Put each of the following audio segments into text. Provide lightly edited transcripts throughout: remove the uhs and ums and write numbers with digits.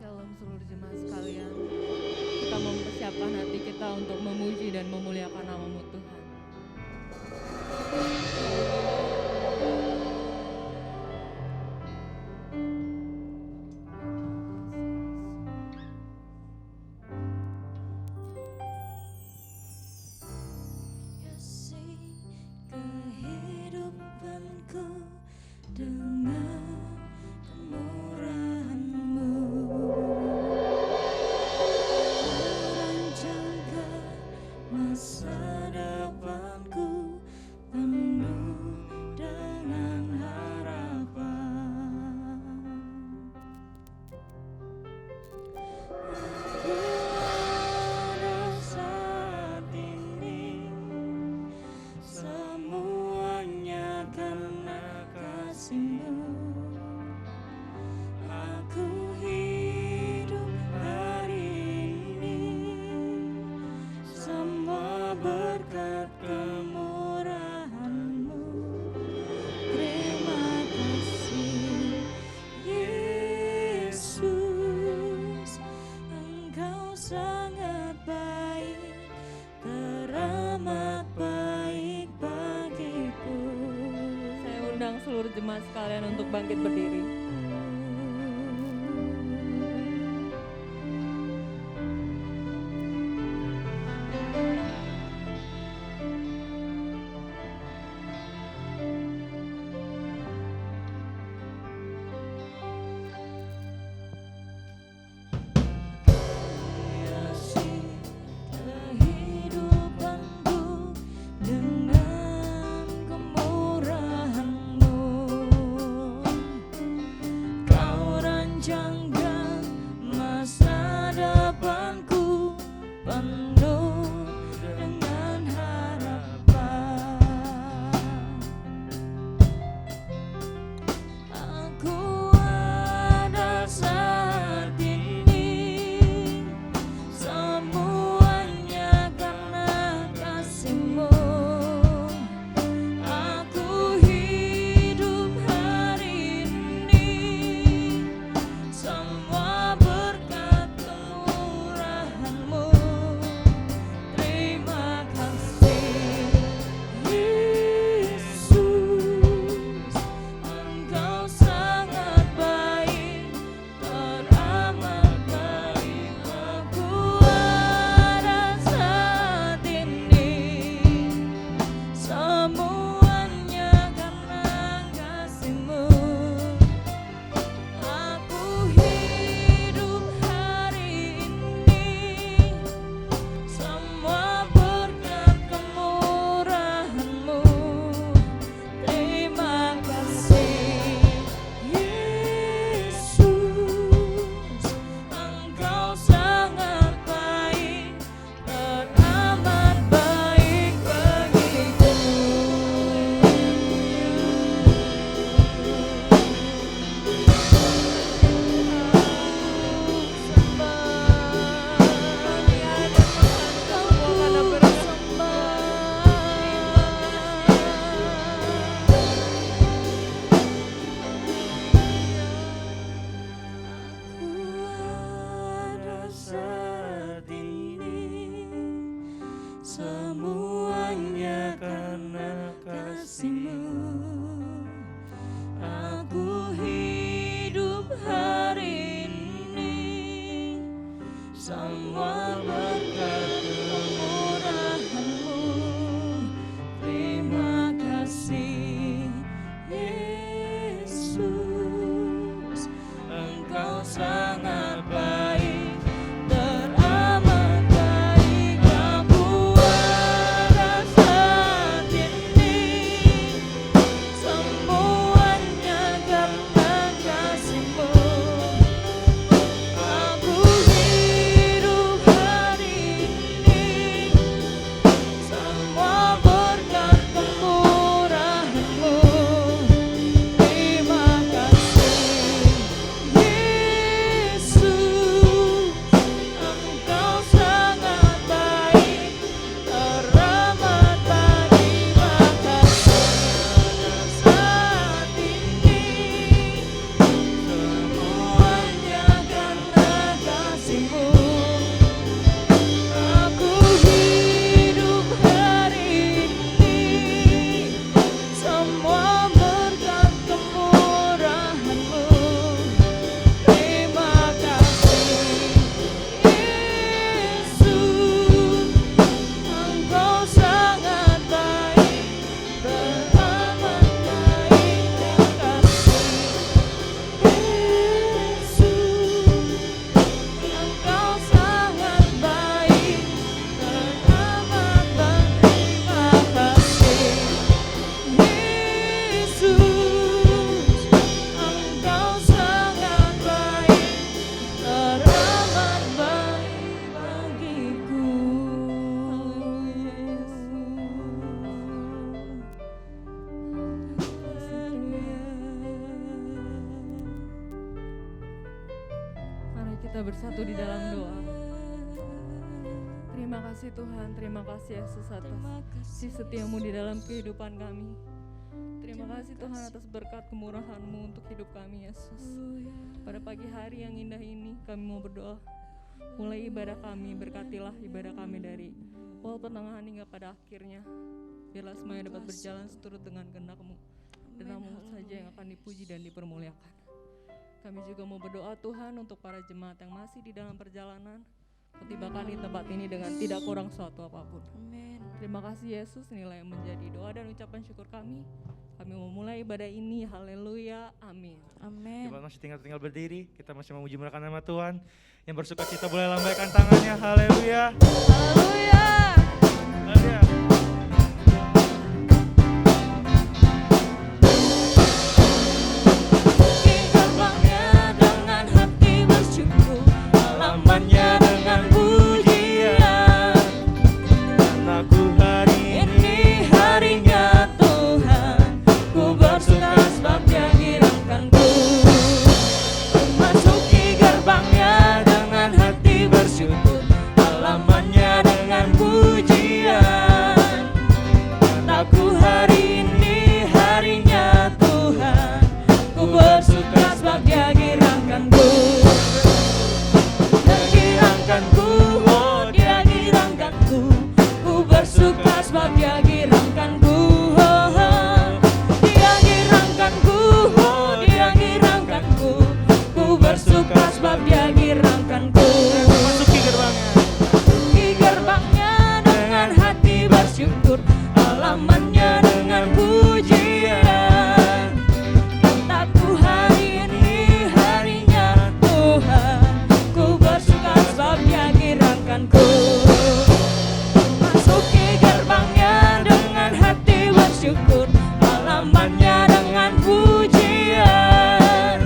Shalom seluruh jemaat sekalian. Kita mempersiapkan hati kita untuk memuji dan memuliakan nama-Mu Tuhan. Seluruh jemaat sekalian untuk bangkit berdiri. Aku hidup kita bersatu di dalam doa. Terima kasih Tuhan, terima kasih Yesus atas kasih setiamu di dalam kehidupan kami. Terima kasih Tuhan atas berkat kemurahan-Mu untuk hidup kami Yesus. Pada pagi hari yang indah ini kami mau berdoa. Mulai ibadah kami, berkatilah ibadah kami dari awal pertengahan hingga pada akhirnya. Biarlah semuanya dapat berjalan seturut dengan kehendak-Mu. Dan Namu saja yang akan dipuji dan dipermuliakan. Kami juga mau berdoa Tuhan untuk para jemaat yang masih di dalam perjalanan. Ketibakan di tempat ini dengan tidak kurang suatu apapun. Terima kasih Yesus, inilah yang menjadi doa dan ucapan syukur kami. Kami mau mulai ibadah ini, haleluya, amin. Amin. Kita masih tinggal berdiri, kita masih memuji memuliakan nama Tuhan. Yang bersuka cita boleh lambaikan tangannya, haleluya. Haleluya. Haleluya. Dengan pujian, karena ku hari ini harinya Tuhan, ku bersuka sebab Dia girangkanku. Memasuki gerbangnya dengan hati bersyukur, halamannya dengan pujian, karena ku hari ini harinya Tuhan, ku bersuka sebab Dia girangkanku. Oh Dia girangkanku, ku bersuka sebab Dia girangkanku. Dia girangkanku, oh Dia girangkanku, ku bersuka sebab Dia girangkanku. Masuki gerbangnya dengan hati bersyukur, halamannya dengan pujian, kataku hari ini harinya Tuhan, ku bersuka sebab Dia girangkanku. Masuki gerbangnya dengan hati bersyukur, halamannya dengan pujian,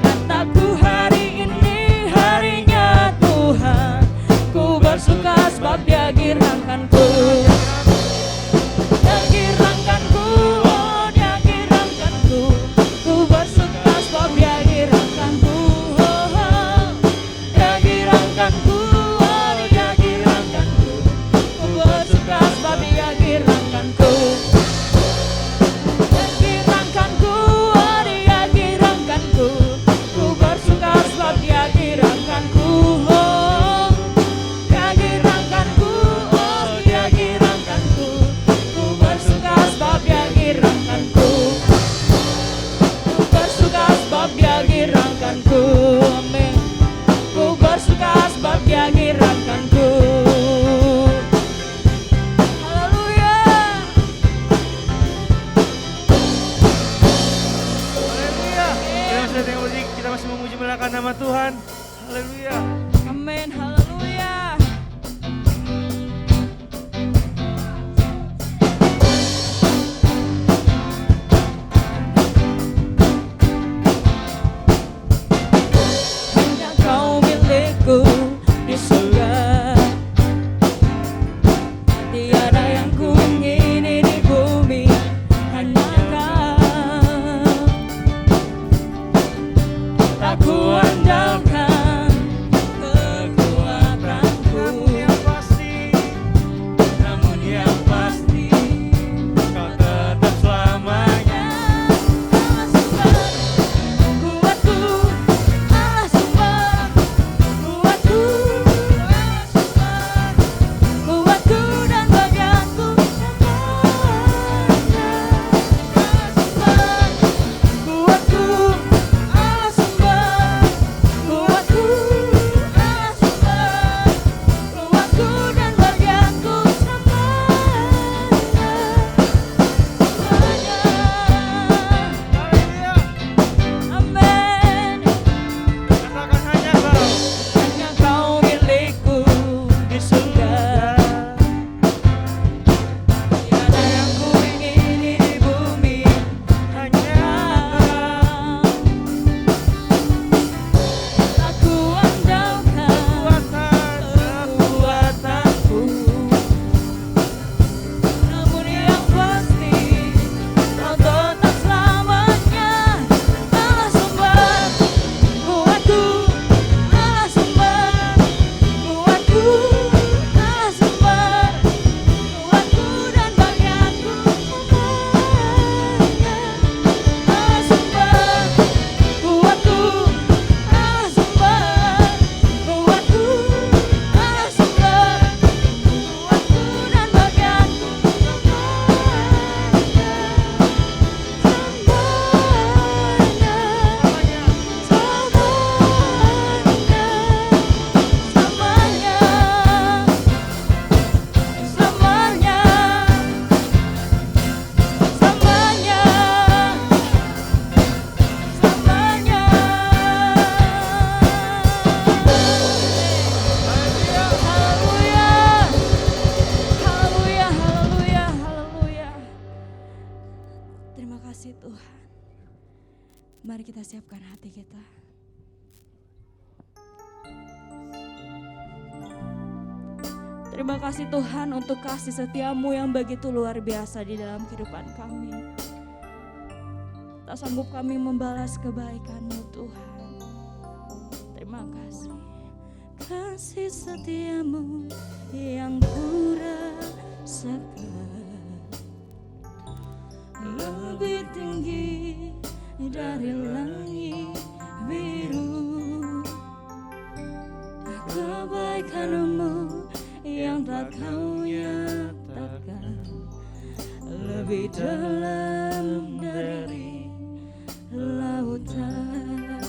kataku hari ini harinya Tuhan, ku bersuka sebab Dia girangkanku. Dia girangkanku, oh Dia girangkanku, ku bersuka sebab Dia girangkanku. Dia girangkanku, oh Dia girangkanku, ku bersuka sebab Dia girangkanku. Dia girangkanku, oh Dia girangkanku, ku bersuka sebab Dia girangkanku. Dia girangkanku, oh Dia girangkanku, ku bersuka sebab Dia girangkanku. Ku bersuka sebab Dia girangkanku, amin. Ku bersuka sebab Dia girangkanku. Haleluya. Haleluya. Kita masih memuji memuliakan nama Tuhan. Haleluya. Amin, haleluya. Hanya Kau milikku di surga, tiada yang ku ingini di bumi, hanya Kau. Tak ku andalkan kekuatan Mari kita siapkan hati kita. Terima kasih Tuhan untuk kasih setiamu yang begitu luar biasa di dalam kehidupan kami. Tak sanggup kami membalas kebaikan-Mu Tuhan. Terima kasih. Kasih setiamu yang kurasakan lebih tinggi dari langit biru. Kebaikan-Mu yang tak kau nyatakan lebih dalam dari lautan.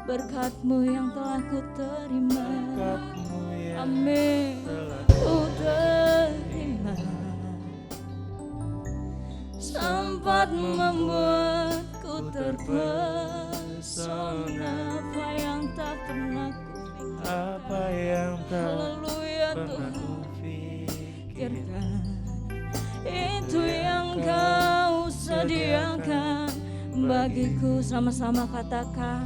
Berkat-Mu yang telah ku terima, amin, ku terima, sempat membuatku terpesona. Apa yang tak pernah kupikirkan, apa yang tak haleluya pernah Tuhan, kupikirkan, itu yang kau sediakan bagiku. Sama-sama katakan,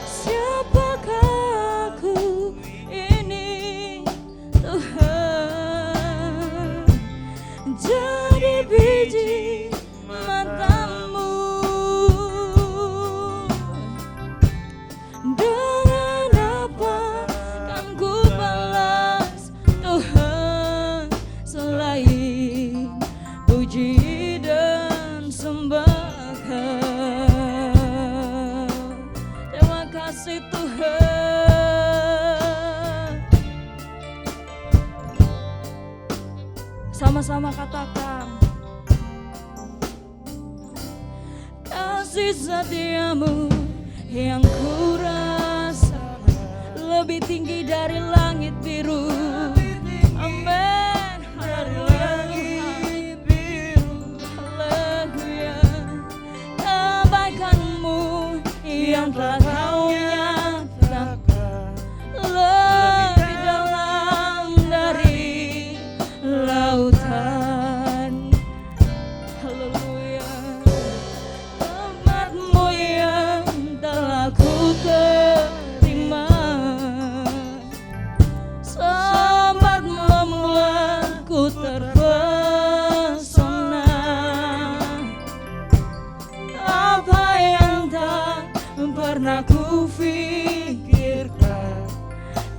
siapakah aku ini Tuhan, jadi biji mata-Mu. Dengan apa kan ku balas Tuhan selain puji dan sembahan. Terima kasih Tuhan. Sama-sama katakan, kasih setiamu yang kurasakan lebih tinggi dari langit biru. Amin, langit biru. haleluya. Kebaikan-Mu yang telah kau nyatakan lebih dalam dari lautan. Haleluya. Rahmat-Mu yang telah ku terima, sempat membuatku terpesona. Apa yang tak pernah ku pikirkan,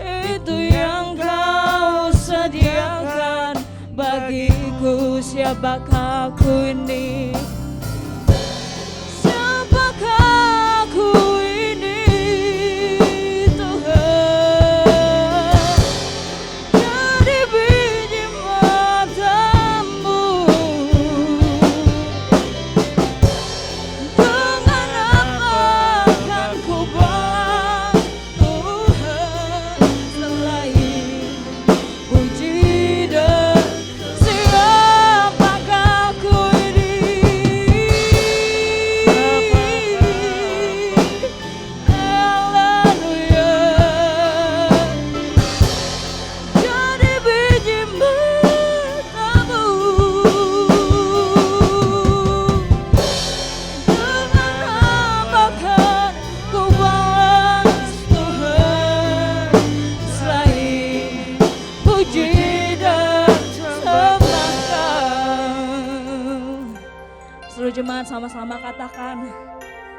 itu yang kau sediakan bagiku. Siapakah aku ini? Siapakah aku ini Tuhan, jadi biji mata-Mu. Dengan apa kan ku balas Tuhan selain puji dan siapakah aku ini? Haleluya. Jadi biji mata-Mu. Dengan apa kan ku balas Tuhan selain puji dan sembahkan. Seluruh jemaat sama-sama katakan,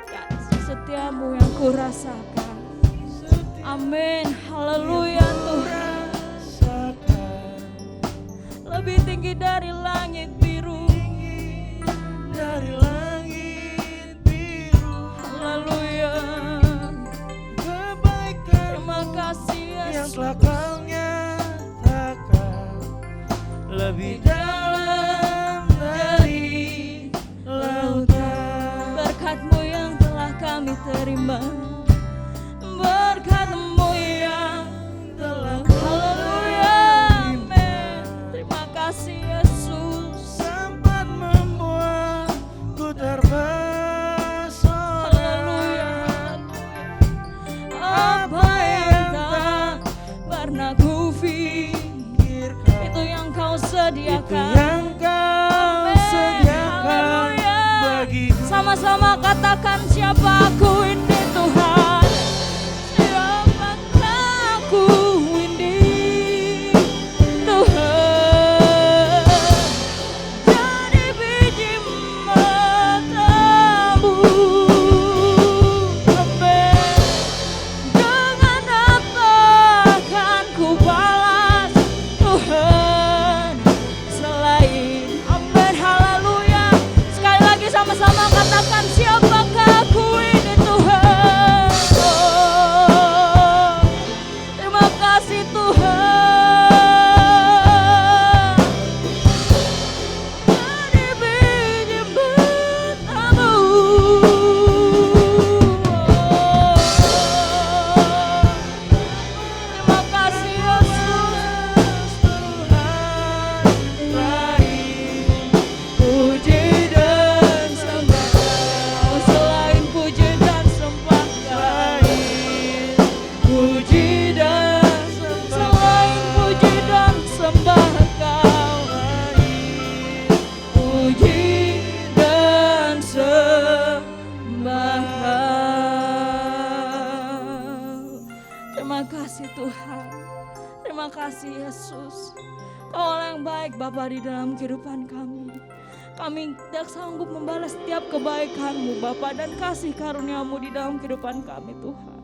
kasih setiamu yang kurasakan. Amin, haleluya Tuhan. Lebih tinggi dari langit biru. Dari langit biru. Haleluya. Kebaikan Terima kasih yang Yesus. telah kau nyatakan lebih dalam dari lautan. Berkat-Mu yang telah kami terima, berkat-Mu yang telah, haleluya, amin. Terima kasih Yesus. Sempat membuatku terpesona. Haleluya. Apa yang tak pernah ku pikirkan, itu yang kau Itu sediakan. yang kau Amin. sediakan Haleluya. sama-sama katakan siapa aku ini Tuhan. Siapakah aku ini Tuhan. Jadi biji matamu. Amin. Dengan apa akan ku balas Tuhan selain. Amin. Haleluya. Sekali lagi sama-sama katakan siapakah aku ini Tuhan. Oh, terima kasih Tuhan. Jadi biji matamu. Terima kasih Yesus. Puji dan sembah Kau selain puji dan sembah Kau. Puji dan selain puji dan sembah Kau. Puji dan sembah Kau. Terima kasih Tuhan. Terima kasih Yesus. Kau yang baik Bapa di dalam kehidupan kami. Kami tidak sanggup membalas setiap kebaikan-Mu Bapa dan kasih karunia-Mu di dalam kehidupan kami Tuhan.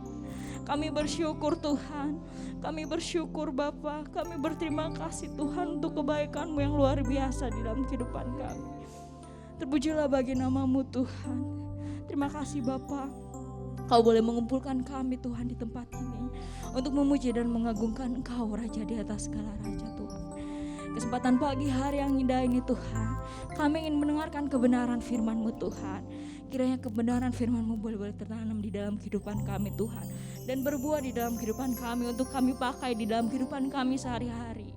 Kami bersyukur Tuhan. Kami bersyukur Bapa. Kami berterima kasih Tuhan untuk kebaikan-Mu yang luar biasa di dalam kehidupan kami. Terpujilah bagi nama-Mu Tuhan. Terima kasih Bapa. Kau boleh mengumpulkan kami Tuhan di tempat ini untuk memuji dan mengagungkan Engkau Raja di atas segala raja Tuhan. Kesempatan pagi hari yang indah ini Tuhan, kami ingin mendengarkan kebenaran firman-Mu Tuhan. Kiranya kebenaran firman-Mu boleh tertanam di dalam kehidupan kami Tuhan, dan berbuah di dalam kehidupan kami untuk kami pakai di dalam kehidupan kami sehari-hari.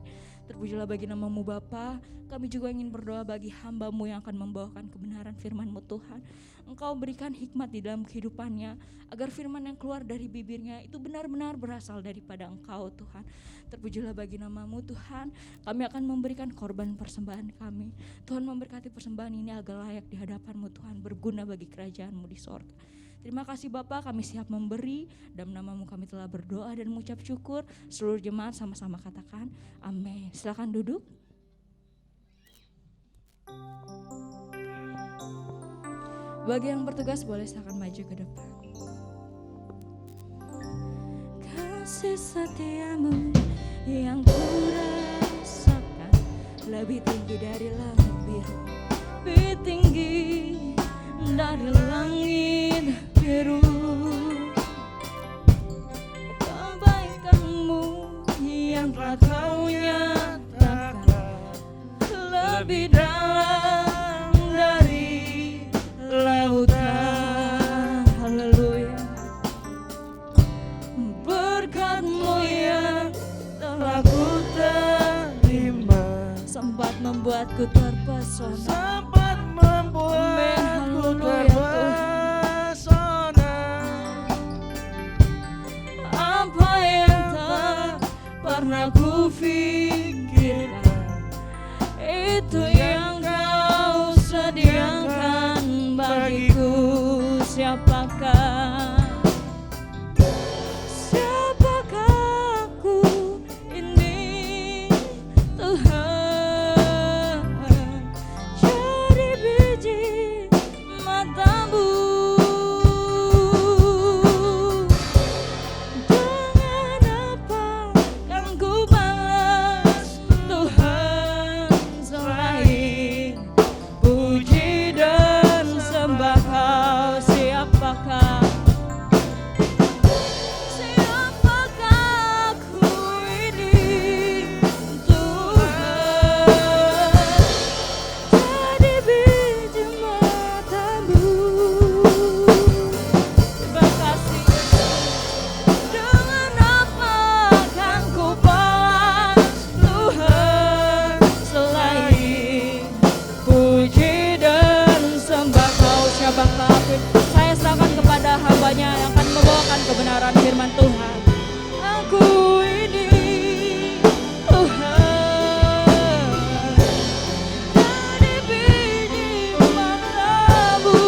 Terpujilah bagi nama-Mu Bapa. Kami juga ingin berdoa bagi hamba-Mu yang akan membawakan kebenaran firman-Mu Tuhan. Engkau berikan hikmat di dalam kehidupannya, agar firman yang keluar dari bibirnya itu benar-benar berasal daripada Engkau Tuhan. Terpujilah bagi nama-Mu Tuhan. Kami akan memberikan korban persembahan kami. Tuhan memberkati persembahan ini agar layak di hadapan-Mu Tuhan, berguna bagi kerajaan-Mu di sorga. Terima kasih Bapa, kami siap memberi. Dalam nama-Mu kami telah berdoa dan mengucap syukur. Seluruh jemaat sama-sama katakan amin. Silakan duduk. Bagi yang bertugas boleh silakan maju ke depan. Kasih setiamu yang ku rasakan lebih tinggi dari langit biru, lebih tinggi dari langit biru. Kebaikan-Mu yang telah Kau nyatakan lebih dalam dari lautan. Haleluya. Berkat-Mu yang telah ku terima sempat membuatku terpesona. Sempat membuatku terpesona. Apa yang tak pernah ku pikirkan, itu yang Kau sediakan bagiku. Siapakah aku ini Tuhan. Jadi biji mata-Mu. Dengan apa kan ku balas Tuhan selain puji dan sembah Kau. Siapakah aku ini Tuhan. Jadi biji mata-Mu. Terima kasih Yesus. Dengan apa kan ku balas Tuhan selain puji dan sembah Kau. Siapakah aku? Saya serahkan kepada hamba-Nya yang akan membawakan kebenaran firman Tuhan. Aku ini Tuhan. Jadi biji mata-Mu.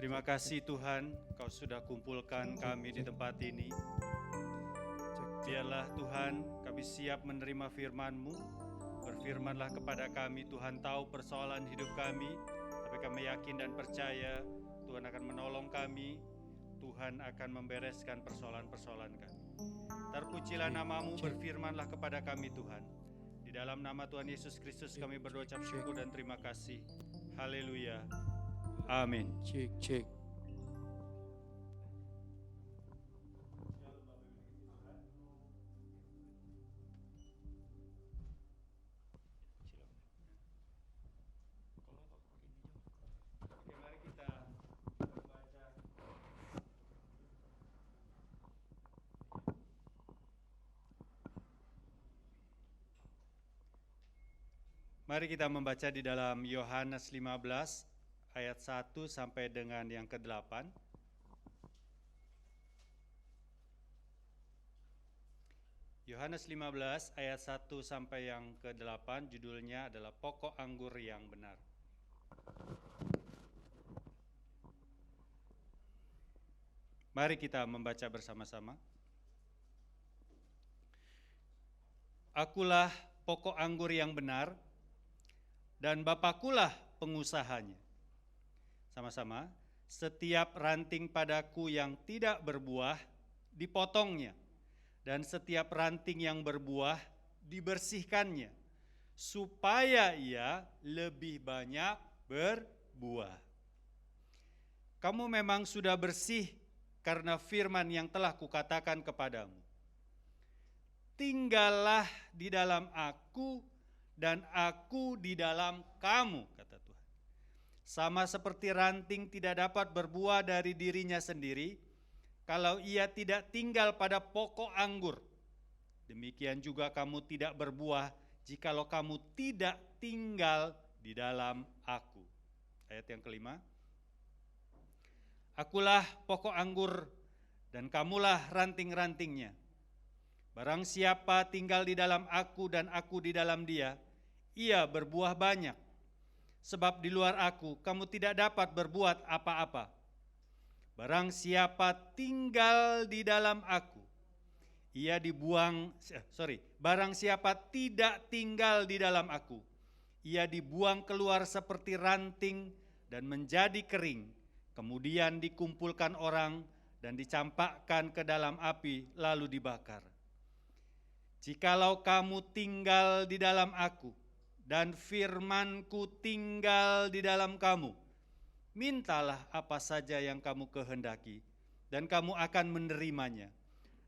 Terima kasih Tuhan, Kau sudah kumpulkan kami di tempat ini. Biarlah Tuhan, kami siap menerima firman-Mu. Berfirmanlah kepada kami, Tuhan tahu persoalan hidup kami, tapi kami yakin dan percaya Tuhan akan menolong kami, Tuhan akan membereskan persoalan-persoalan kami. Terpujilah nama-Mu, berfirmanlah kepada kami Tuhan. Di dalam nama Tuhan Yesus Kristus kami berdoa ucap syukur dan terima kasih. Haleluya. Amin. Cek. Mari kita membaca di dalam Yohanes 15 ayat 1 sampai dengan yang ke-8. Yohanes 15 ayat 1 sampai yang ke-8 judulnya adalah pokok anggur yang benar. Mari kita membaca bersama-sama. Akulah pokok anggur yang benar, dan Bapakulah pengusahanya. Sama-sama, setiap ranting padaku yang tidak berbuah, dipotongnya. Dan setiap ranting yang berbuah, dibersihkannya. Supaya ia lebih banyak berbuah. Kamu memang sudah bersih karena firman yang telah kukatakan kepadamu. Tinggallah di dalam aku, dan aku di dalam kamu, kata Tuhan. Sama seperti ranting tidak dapat berbuah dari dirinya sendiri, kalau ia tidak tinggal pada pokok anggur. Demikian juga kamu tidak berbuah, jikalau kamu tidak tinggal di dalam aku. Ayat yang kelima. Akulah pokok anggur, dan kamulah ranting-rantingnya. Barang siapa tinggal di dalam aku dan aku di dalam dia, ia berbuah banyak. Sebab di luar aku kamu tidak dapat berbuat apa-apa. Barang siapa tinggal di dalam aku, barang siapa tidak tinggal di dalam aku, ia dibuang keluar seperti ranting dan menjadi kering, kemudian dikumpulkan orang dan dicampakkan ke dalam api lalu dibakar. Jikalau kamu tinggal di dalam aku, dan firman-Ku tinggal di dalam kamu, mintalah apa saja yang kamu kehendaki, dan kamu akan menerimanya.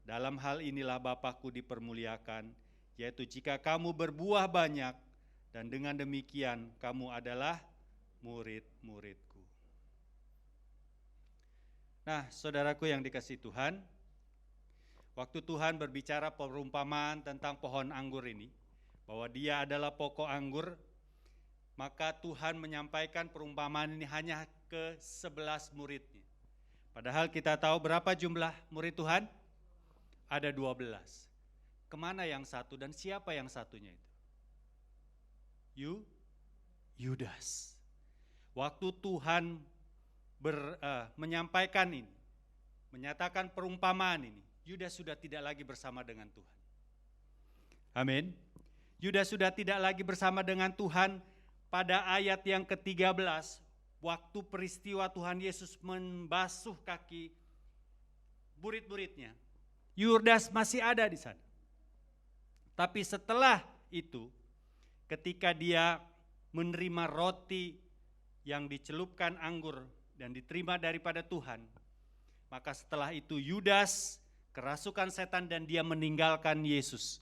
Dalam hal inilah Bapa-Ku dipermuliakan, yaitu jika kamu berbuah banyak, dan dengan demikian kamu adalah murid-murid-Ku. Nah, saudaraku yang dikasihi Tuhan, waktu Tuhan berbicara perumpamaan tentang pohon anggur ini, bahwa dia adalah pokok anggur, maka Tuhan menyampaikan perumpamaan ini hanya ke 11 muridnya. Padahal kita tahu berapa jumlah murid Tuhan? Ada 12. Kemana yang satu dan siapa yang satunya itu? Yudas. Waktu Tuhan menyampaikan ini, menyatakan perumpamaan ini, Yudas sudah tidak lagi bersama dengan Tuhan. Amin. Yudas sudah tidak lagi bersama dengan Tuhan pada ayat yang ke-13, waktu peristiwa Tuhan Yesus membasuh kaki murid-muridnya. Yudas masih ada di sana. Tapi setelah itu, ketika dia menerima roti yang dicelupkan anggur dan diterima daripada Tuhan, maka setelah itu Yudas kerasukan setan dan dia meninggalkan Yesus.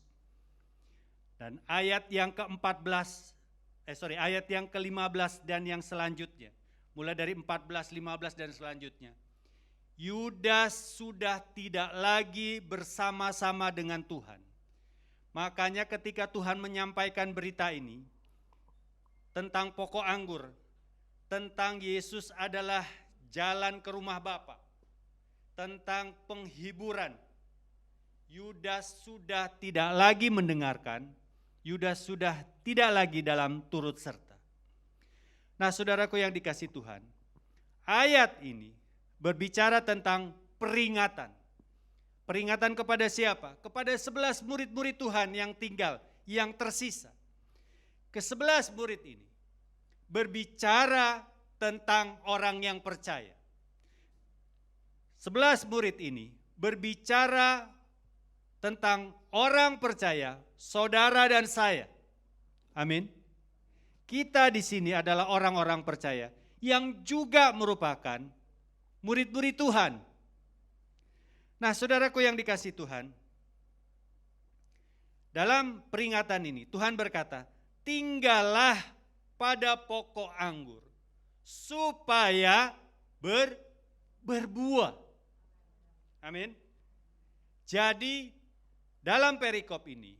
Dan ayat yang ayat yang ke-15 dan yang selanjutnya, mulai dari 14, 15 dan selanjutnya, Yudas sudah tidak lagi bersama-sama dengan Tuhan. Makanya ketika Tuhan menyampaikan berita ini tentang pokok anggur, tentang Yesus adalah jalan ke rumah Bapa, tentang penghiburan, Yudas sudah tidak lagi mendengarkan, Yudas sudah tidak lagi dalam turut serta. Nah, saudaraku yang dikasihi Tuhan, ayat ini berbicara tentang peringatan. Peringatan kepada siapa? Kepada 11 murid-murid Tuhan yang tinggal, yang tersisa. Ke-11 murid ini berbicara tentang orang yang percaya. 11 murid ini berbicara tentang orang percaya, saudara dan saya. Amin. Kita di sini adalah orang-orang percaya yang juga merupakan murid-murid Tuhan. Nah, saudaraku yang dikasihi Tuhan, dalam peringatan ini Tuhan berkata, tinggallah pada pokok anggur supaya berbuah. Amin. Jadi dalam perikop ini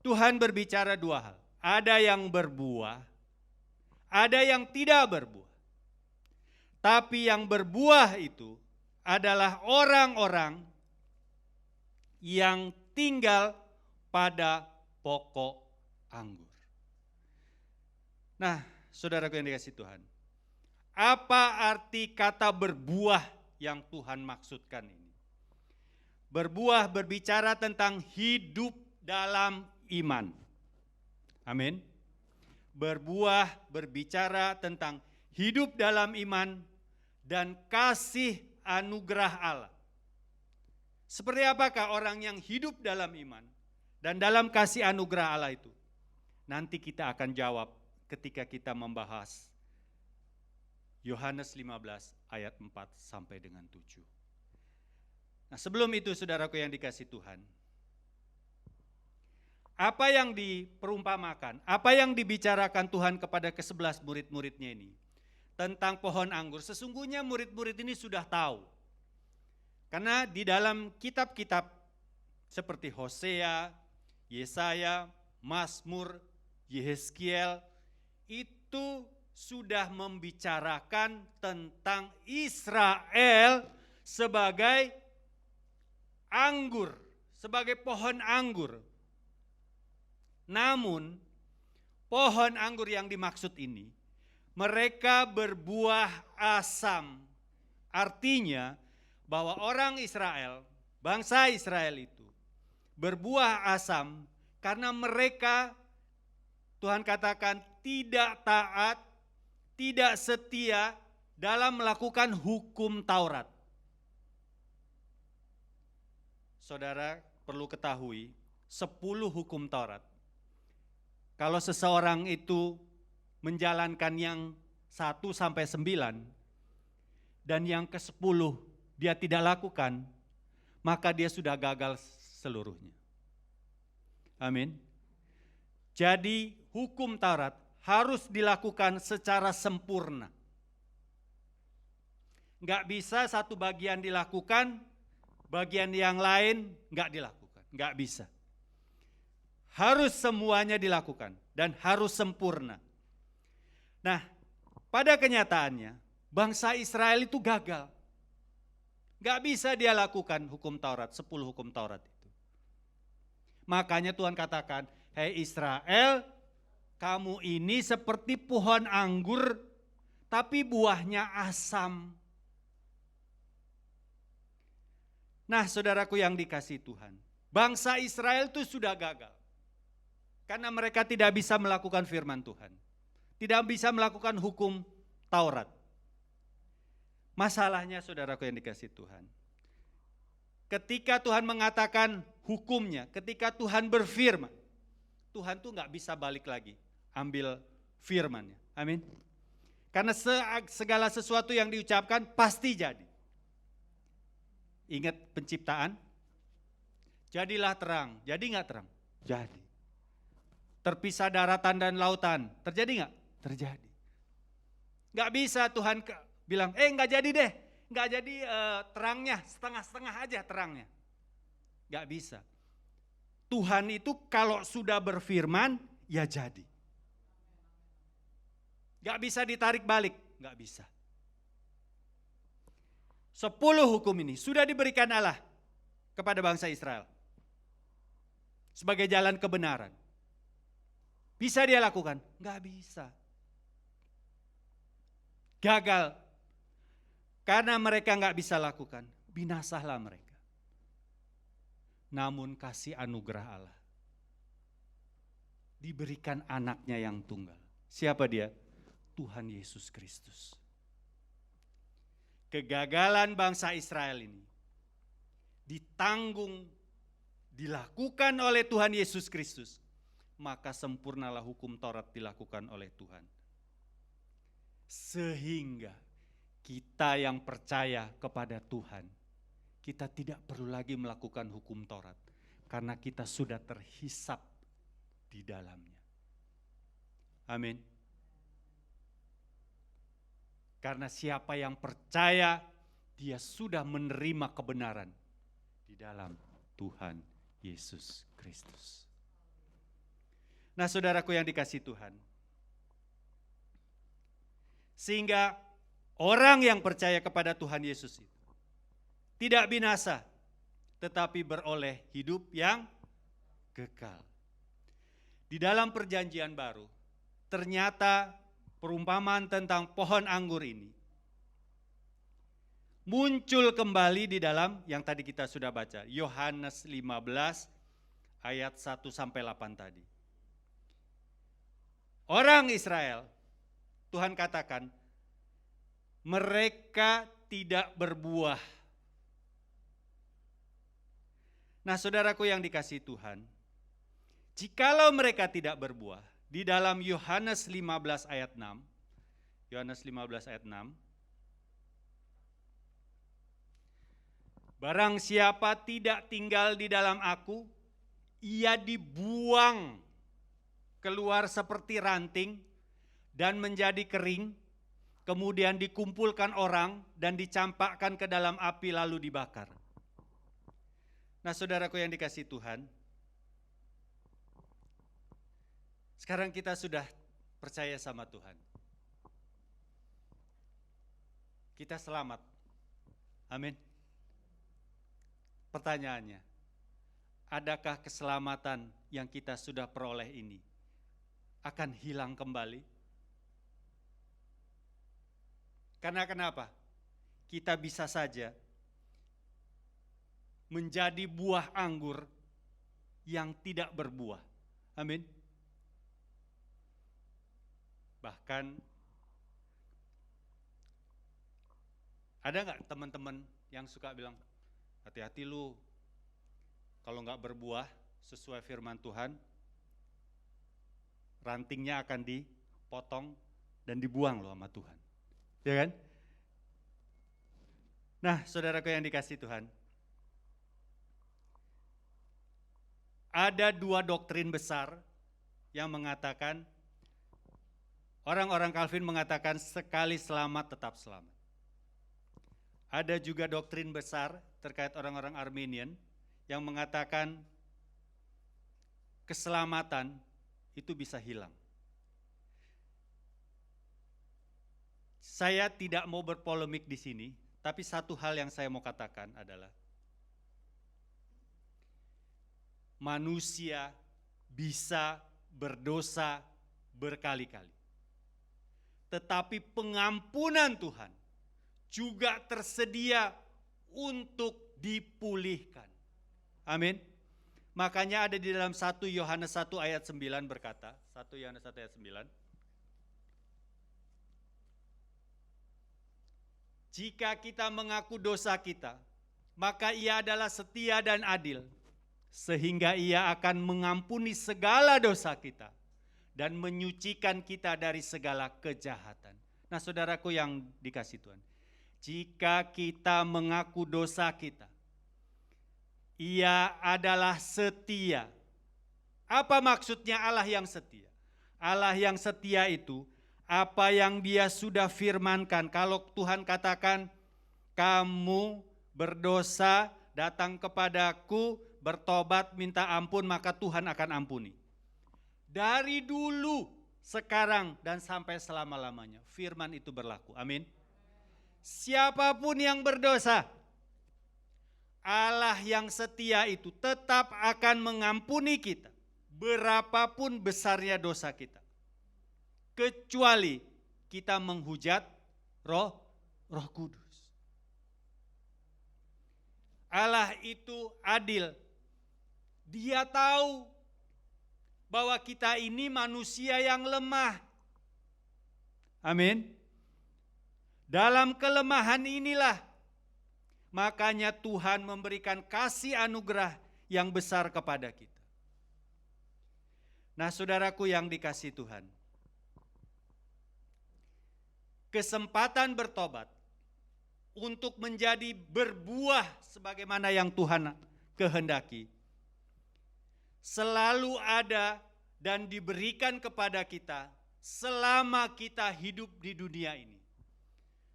Tuhan berbicara dua hal. Ada yang berbuah, ada yang tidak berbuah. Tapi yang berbuah itu adalah orang-orang yang tinggal pada pokok anggur. Nah, saudaraku yang dikasihi Tuhan, apa arti kata berbuah yang Tuhan maksudkan ini? Berbuah berbicara tentang hidup dalam iman. Amin. Berbuah berbicara tentang hidup dalam iman dan kasih anugerah Allah. Seperti apakah orang yang hidup dalam iman dan dalam kasih anugerah Allah itu? Nanti kita akan jawab ketika kita membahas Yohanes 15 ayat 4 sampai dengan 7. Nah, sebelum itu saudaraku yang dikasihi Tuhan, apa yang diperumpamakan, apa yang dibicarakan Tuhan kepada ke-11 murid-muridnya ini tentang pohon anggur, sesungguhnya murid-murid ini sudah tahu. Karena di dalam kitab-kitab seperti Hosea, Yesaya, Mazmur, Yehezkiel itu sudah membicarakan tentang Israel sebagai anggur, sebagai pohon anggur. Namun pohon anggur yang dimaksud ini mereka berbuah asam. Artinya bahwa orang Israel, bangsa Israel itu berbuah asam karena mereka, Tuhan katakan, tidak taat, tidak setia dalam melakukan hukum Taurat. Saudara perlu ketahui 10 hukum Taurat. Kalau seseorang itu menjalankan yang 1 sampai 9 dan yang ke-10 dia tidak lakukan, maka dia sudah gagal seluruhnya. Amin. Jadi hukum Taurat harus dilakukan secara sempurna. Enggak bisa satu bagian dilakukan, bagian yang lain enggak dilakukan. Enggak bisa. Harus semuanya dilakukan dan harus sempurna. Nah, pada kenyataannya bangsa Israel itu gagal. Enggak bisa dia lakukan hukum Taurat, 10 hukum Taurat itu. Makanya Tuhan katakan, hei Israel, kamu ini seperti pohon anggur, tapi buahnya asam. Nah, saudaraku yang dikasihi Tuhan, bangsa Israel itu sudah gagal. Karena mereka tidak bisa melakukan firman Tuhan. Tidak bisa melakukan hukum Taurat. Masalahnya saudaraku yang dikasihi Tuhan, ketika Tuhan mengatakan hukumnya, ketika Tuhan berfirman, Tuhan tuh gak bisa balik lagi ambil firman-Nya. Amin. Karena segala sesuatu yang diucapkan pasti jadi. Ingat penciptaan? Jadilah terang. Jadi gak terang? Jadi. Terpisah daratan dan lautan. Terjadi gak? Terjadi. Gak bisa Tuhan bilang, gak jadi deh. Gak jadi terangnya, setengah-setengah aja terangnya. Gak bisa. Tuhan itu kalau sudah berfirman, ya jadi. Gak bisa ditarik balik, gak bisa. 10 hukum ini sudah diberikan Allah kepada bangsa Israel. Sebagai jalan kebenaran. Bisa dia lakukan? Gak bisa. Gagal. Karena mereka nggak bisa lakukan, binasalah mereka. Namun kasih anugerah Allah, diberikan anaknya yang tunggal. Siapa dia? Tuhan Yesus Kristus. Kegagalan bangsa Israel ini ditanggung, dilakukan oleh Tuhan Yesus Kristus, maka sempurnalah hukum Taurat dilakukan oleh Tuhan. Sehingga kita yang percaya kepada Tuhan, kita tidak perlu lagi melakukan hukum Taurat, karena kita sudah terhisap di dalamnya. Amin. Karena siapa yang percaya, dia sudah menerima kebenaran di dalam Tuhan Yesus Kristus. Nah, saudaraku yang dikasihi Tuhan, sehingga orang yang percaya kepada Tuhan Yesus itu tidak binasa, tetapi beroleh hidup yang kekal. Di dalam perjanjian baru, ternyata perumpamaan tentang pohon anggur ini muncul kembali di dalam yang tadi kita sudah baca, Yohanes 15 ayat 1-8 tadi. Orang Israel, Tuhan katakan, mereka tidak berbuah. Nah, saudaraku yang dikasihi Tuhan, jikalau mereka tidak berbuah, di dalam Yohanes 15 ayat 6, Yohanes 15 ayat 6, barang siapa tidak tinggal di dalam aku, ia dibuang keluar seperti ranting dan menjadi kering, kemudian dikumpulkan orang dan dicampakkan ke dalam api lalu dibakar. Nah, saudaraku yang dikasihi Tuhan, sekarang kita sudah percaya sama Tuhan. Kita selamat. Amin. Pertanyaannya, adakah keselamatan yang kita sudah peroleh ini akan hilang kembali? Karena kenapa? Kita bisa saja menjadi buah anggur yang tidak berbuah. Amin. Bahkan ada nggak teman-teman yang suka bilang, hati-hati lu, kalau nggak berbuah sesuai firman Tuhan, rantingnya akan dipotong dan dibuang loh sama Tuhan. Ya kan? Nah, saudaraku yang dikasihi Tuhan, ada dua doktrin besar yang mengatakan, orang-orang Calvin mengatakan sekali selamat tetap selamat. Ada juga doktrin besar terkait orang-orang Arminian yang mengatakan keselamatan itu bisa hilang. Saya tidak mau berpolemik di sini, tapi satu hal yang saya mau katakan adalah manusia bisa berdosa berkali-kali. Tetapi pengampunan Tuhan juga tersedia untuk dipulihkan. Amin. Makanya ada di dalam 1 Yohanes 1 ayat 9 berkata, 1 Yohanes 1 ayat 9. Jika kita mengaku dosa kita, maka Ia adalah setia dan adil, sehingga Ia akan mengampuni segala dosa kita dan menyucikan kita dari segala kejahatan. Nah, saudaraku yang dikasihi Tuhan, jika kita mengaku dosa kita, Ia adalah setia. Apa maksudnya Allah yang setia? Allah yang setia itu apa yang Dia sudah firmankan. Kalau Tuhan katakan, kamu berdosa, datang kepadaku, bertobat, minta ampun, maka Tuhan akan ampuni. Dari dulu, sekarang, dan sampai selama-lamanya, firman itu berlaku. Amin. Siapapun yang berdosa, Allah yang setia itu tetap akan mengampuni kita, berapapun besarnya dosa kita. Kecuali kita menghujat Roh Kudus. Allah itu adil. Dia tahu bahwa kita ini manusia yang lemah. Amin. Dalam kelemahan inilah makanya Tuhan memberikan kasih anugerah yang besar kepada kita. Nah, saudaraku yang dikasihi Tuhan, kesempatan bertobat untuk menjadi berbuah sebagaimana yang Tuhan kehendaki selalu ada dan diberikan kepada kita selama kita hidup di dunia ini.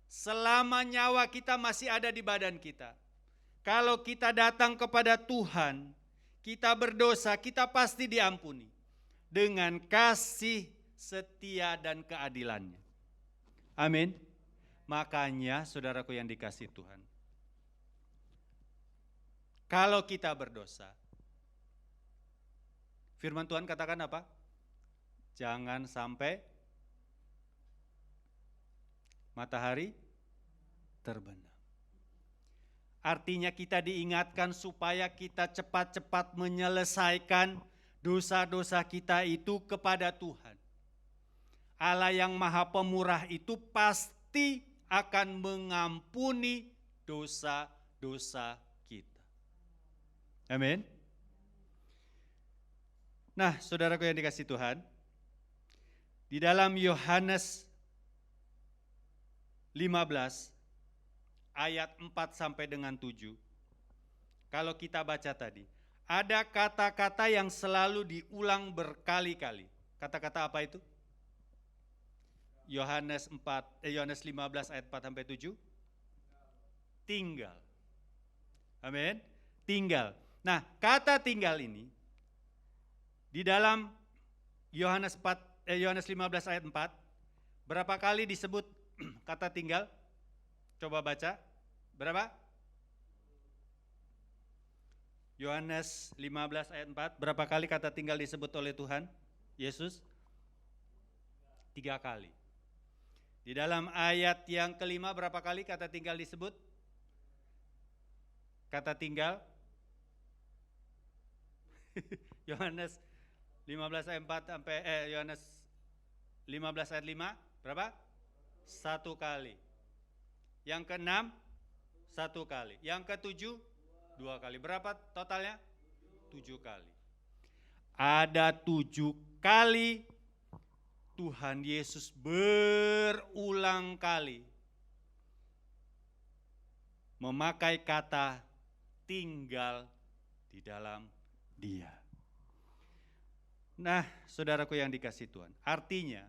Selama nyawa kita masih ada di badan kita. Kalau kita datang kepada Tuhan, kita berdosa, kita pasti diampuni dengan kasih, setia, dan keadilannya. Amin. Makanya saudaraku yang dikasihi Tuhan, kalau kita berdosa, firman Tuhan katakan apa? Jangan sampai matahari terbenam. Artinya kita diingatkan supaya kita cepat-cepat menyelesaikan dosa-dosa kita itu kepada Tuhan. Allah yang Maha Pemurah itu pasti akan mengampuni dosa-dosa kita. Amin. Nah, saudaraku yang dikasihi Tuhan, di dalam Yohanes 15 ayat 4 sampai dengan 7. Kalau kita baca tadi, ada kata-kata yang selalu diulang berkali-kali. Kata-kata apa itu? Yohanes 15 ayat 4 sampai 7. Tinggal. Amin. Tinggal. Nah, kata tinggal ini di dalam Yohanes 15 ayat 4 berapa kali disebut kata tinggal? Coba baca. Berapa? Yohanes 15 ayat 4. Berapa kali kata tinggal disebut oleh Tuhan Yesus? 3 kali. Di dalam ayat yang kelima berapa kali kata tinggal disebut? Kata tinggal? Yohanes 15 ayat 4 sampai Yohanes 15 ayat 5 berapa? 1 kali. Yang ke-6 1 kali. Yang ke-7 2 kali. Berapa totalnya? 7 kali. Ada 7 kali Tuhan Yesus berulang kali memakai kata tinggal di dalam Dia. Nah, saudaraku yang dikasihi Tuhan, artinya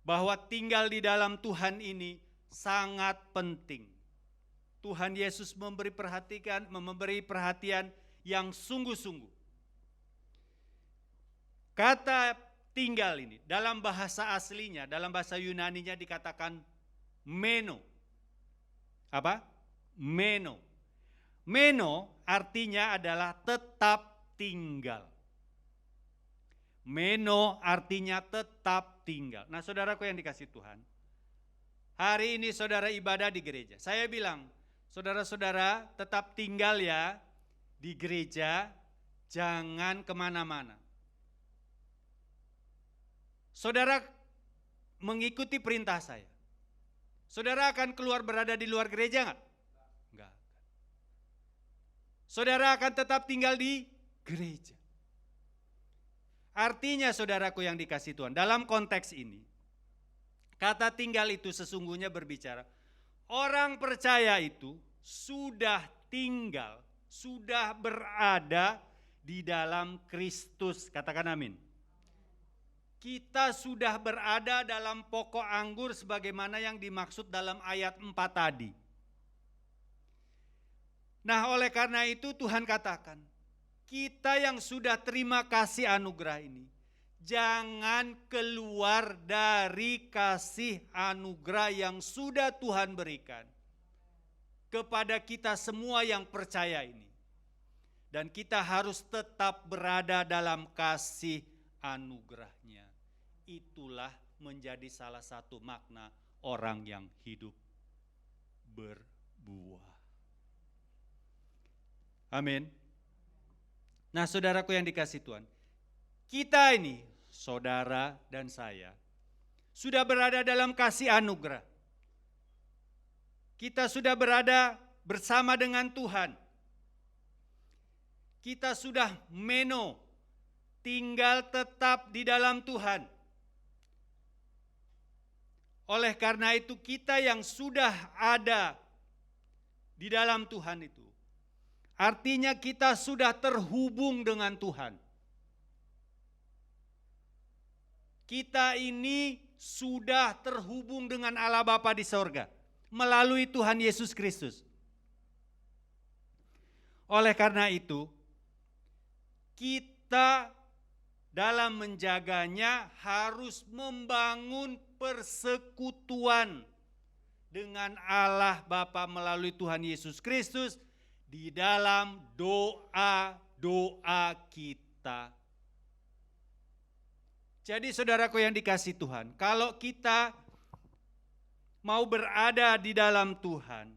bahwa tinggal di dalam Tuhan ini sangat penting. Tuhan Yesus memberi perhatian yang sungguh-sungguh. Kata tinggal ini dalam bahasa aslinya, dalam bahasa Yunaninya dikatakan meno. Apa? Meno. Meno artinya adalah tetap tinggal. Meno artinya tetap tinggal. Nah, saudaraku yang dikasihi Tuhan, hari ini saudara ibadah di gereja. Saya bilang, saudara-saudara tetap tinggal ya di gereja, jangan kemana-mana. Saudara mengikuti perintah saya. Saudara akan keluar berada di luar gereja enggak? Enggak. Saudara akan tetap tinggal di gereja. Artinya saudaraku yang dikasihi Tuhan, dalam konteks ini, kata tinggal itu sesungguhnya berbicara, orang percaya itu sudah tinggal, sudah berada di dalam Kristus. Katakan amin. Kita sudah berada dalam pokok anggur sebagaimana yang dimaksud dalam ayat 4 tadi. Nah, oleh karena itu Tuhan katakan, kita yang sudah terima kasih anugerah ini, jangan keluar dari kasih anugerah yang sudah Tuhan berikan kepada kita semua yang percaya ini. Dan kita harus tetap berada dalam kasih anugerahnya. Itulah menjadi salah satu makna orang yang hidup berbuah. Amin. Nah, saudaraku yang dikasihi Tuhan, kita ini, saudara dan saya, sudah berada dalam kasih anugerah. Kita sudah berada bersama dengan Tuhan. Kita sudah meno, tinggal tetap di dalam Tuhan. Oleh karena itu kita yang sudah ada di dalam Tuhan itu, artinya kita sudah terhubung dengan Tuhan. Kita ini sudah terhubung dengan Allah Bapa di sorga melalui Tuhan Yesus Kristus. Oleh karena itu, kita dalam menjaganya harus membangun persekutuan dengan Allah Bapa melalui Tuhan Yesus Kristus di dalam doa-doa kita. Jadi saudaraku yang dikasihi Tuhan, kalau kita mau berada di dalam Tuhan,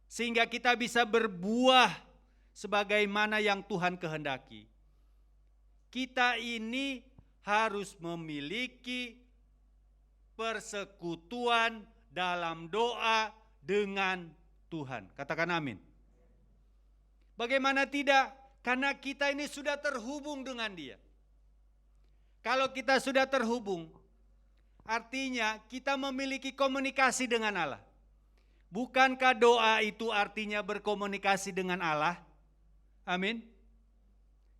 sehingga kita bisa berbuah sebagaimana yang Tuhan kehendaki, kita ini harus memiliki persekutuan dalam doa dengan Tuhan. Katakan amin. Bagaimana tidak? Karena kita ini sudah terhubung dengan Dia. Kalau kita sudah terhubung, artinya kita memiliki komunikasi dengan Allah. Bukankah doa itu artinya berkomunikasi dengan Allah? Amin.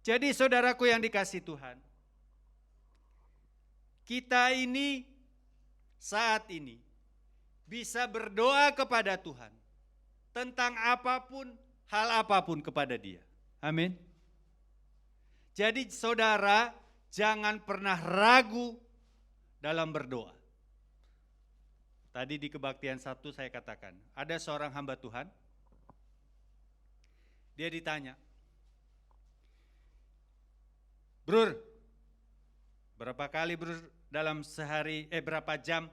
Jadi saudaraku yang dikasihi Tuhan, kita ini saat ini bisa berdoa kepada Tuhan tentang apapun, hal apapun kepada Dia. Amin. Jadi saudara jangan pernah ragu dalam berdoa. Tadi di kebaktian 1 saya katakan, ada seorang hamba Tuhan, dia ditanya, Brur, berapa kali Brur dalam sehari, berapa jam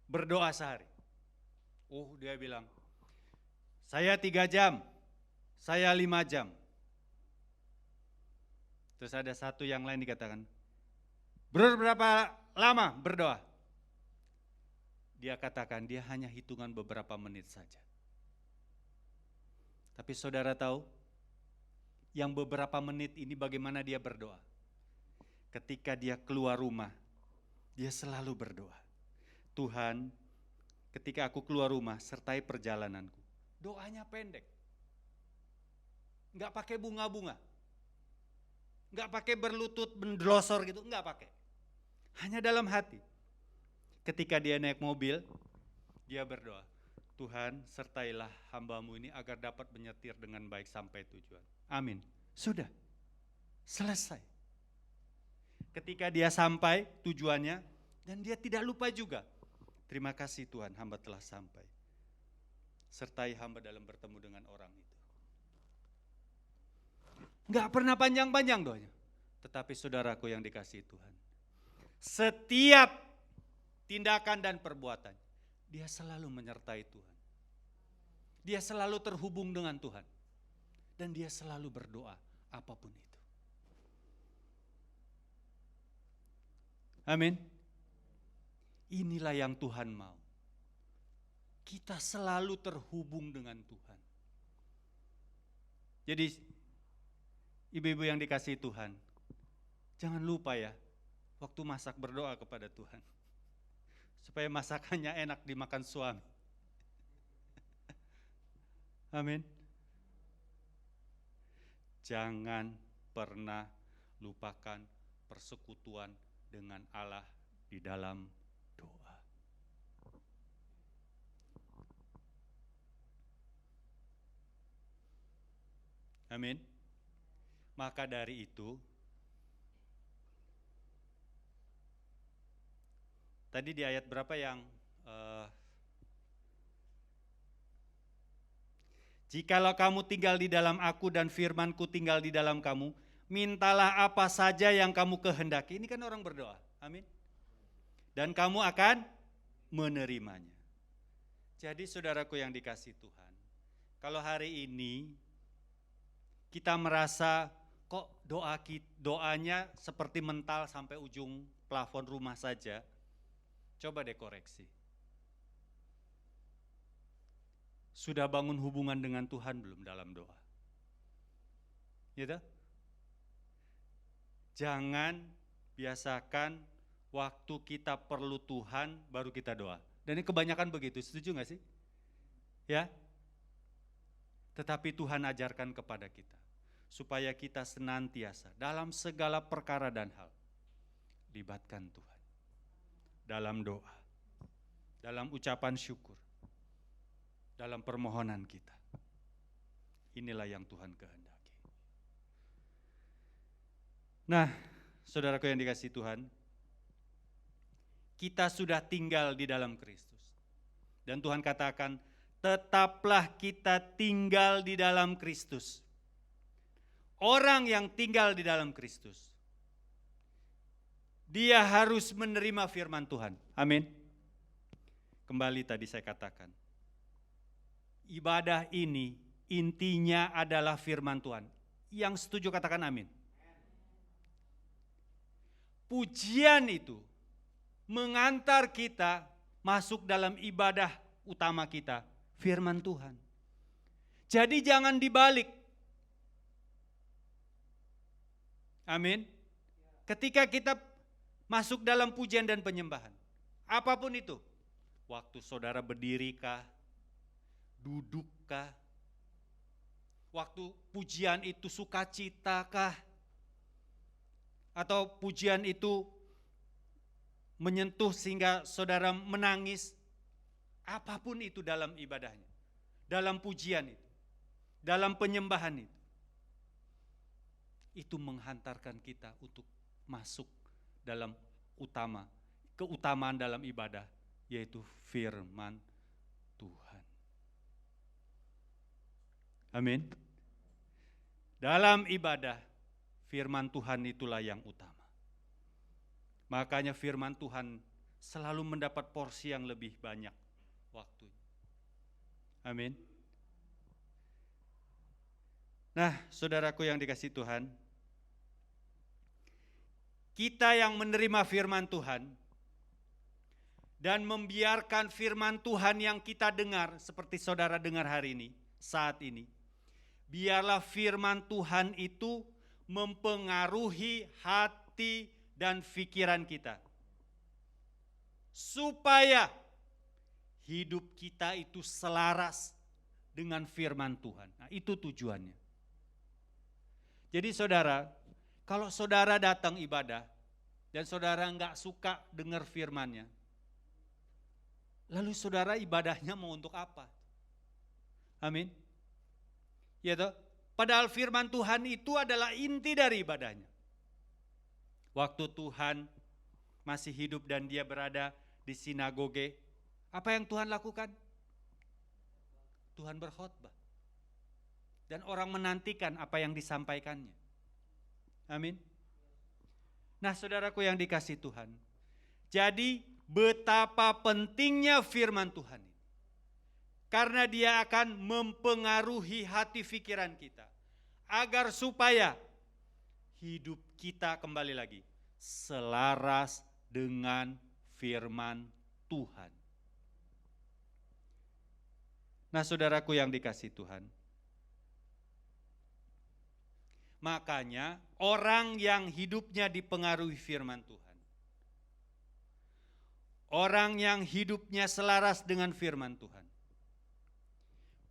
berdoa sehari? Dia bilang, saya 3 jam, saya 5 jam. Terus ada satu yang lain dikatakan, Brur berapa lama berdoa? Dia katakan dia hanya hitungan beberapa menit saja. Tapi saudara tahu, yang beberapa menit ini bagaimana dia berdoa? Ketika dia keluar rumah, dia selalu berdoa. Tuhan, ketika aku keluar rumah, sertai perjalananku. Doanya pendek. Enggak pakai bunga-bunga. Enggak pakai berlutut mendelosor gitu, enggak pakai. Hanya dalam hati. Ketika dia naik mobil, dia berdoa, Tuhan sertailah hambamu ini agar dapat menyetir dengan baik sampai tujuan. Amin. Sudah. Selesai. Ketika dia sampai tujuannya, dan dia tidak lupa juga. Terima kasih Tuhan, hamba telah sampai. Sertai hamba dalam bertemu dengan orang itu. Enggak pernah panjang-panjang doanya. Tetapi saudaraku yang dikasihi Tuhan, setiap tindakan dan perbuatan, dia selalu menyertai Tuhan. Dia selalu terhubung dengan Tuhan. Dan dia selalu berdoa apapun itu. Amin. Inilah yang Tuhan mau. Kita selalu terhubung dengan Tuhan. Jadi ibu-ibu yang dikasihi Tuhan, jangan lupa ya, waktu masak berdoa kepada Tuhan. Supaya masakannya enak dimakan suami. Amin. Jangan pernah lupakan persekutuan dengan Allah di dalam doa. Amin. Maka dari itu, tadi di ayat berapa yang jikalau kamu tinggal di dalam aku dan firmanku tinggal di dalam kamu, mintalah apa saja yang kamu kehendaki. Ini kan orang berdoa, amin. Dan kamu akan menerimanya. Jadi saudaraku yang dikasihi Tuhan, kalau hari ini kita merasa kok doanya seperti mental sampai ujung plafon rumah saja, coba deh koreksi. Sudah bangun hubungan dengan Tuhan belum dalam doa? Gitu? Jangan biasakan waktu kita perlu Tuhan baru kita doa. Dan ini kebanyakan begitu, setuju gak sih? Ya? Tetapi Tuhan ajarkan kepada kita, supaya kita senantiasa dalam segala perkara dan hal, libatkan Tuhan. Dalam doa, dalam ucapan syukur, dalam permohonan kita. Inilah yang Tuhan kehendaki. Nah, saudaraku yang dikasihi Tuhan, kita sudah tinggal di dalam Kristus. Dan Tuhan katakan, tetaplah kita tinggal di dalam Kristus. Orang yang tinggal di dalam Kristus, dia harus menerima firman Tuhan. Amin. Kembali tadi saya katakan, ibadah ini intinya adalah firman Tuhan. Yang setuju katakan amin. Pujian itu mengantar kita masuk dalam ibadah utama kita, firman Tuhan. Jadi jangan dibalik. Amin. Ketika kita masuk dalam pujian dan penyembahan, apapun itu, waktu saudara berdirikah, dudukkah, waktu pujian itu sukacitakah, atau pujian itu menyentuh sehingga saudara menangis, apapun itu dalam ibadahnya, dalam pujian itu, dalam penyembahan itu menghantarkan kita untuk masuk dalam keutamaan dalam ibadah, yaitu firman Tuhan. Amin. Dalam ibadah, firman Tuhan itulah yang utama. Makanya firman Tuhan selalu mendapat porsi yang lebih banyak waktunya. Amin. Nah, saudaraku yang dikasihi Tuhan, kita yang menerima firman Tuhan dan membiarkan firman Tuhan yang kita dengar, seperti saudara dengar hari ini, saat ini, biarlah firman Tuhan itu mempengaruhi hati dan pikiran kita, supaya hidup kita itu selaras dengan firman Tuhan. Nah, itu tujuannya. Jadi saudara, kalau saudara datang ibadah dan saudara enggak suka dengar firman-Nya, lalu saudara ibadahnya mau untuk apa? Amin. Ya toh? Padahal firman Tuhan itu adalah inti dari ibadahnya. Waktu Tuhan masih hidup dan dia berada di sinagoge, apa yang Tuhan lakukan? Tuhan berkhotbah. Dan orang menantikan apa yang disampaikannya. Amin. Nah, saudaraku yang dikasihi Tuhan, jadi betapa pentingnya firman Tuhan ini. Karena dia akan mempengaruhi hati pikiran kita, agar supaya hidup kita kembali lagi selaras dengan firman Tuhan. Nah, saudaraku yang dikasihi Tuhan, makanya orang yang hidupnya dipengaruhi firman Tuhan, orang yang hidupnya selaras dengan firman Tuhan,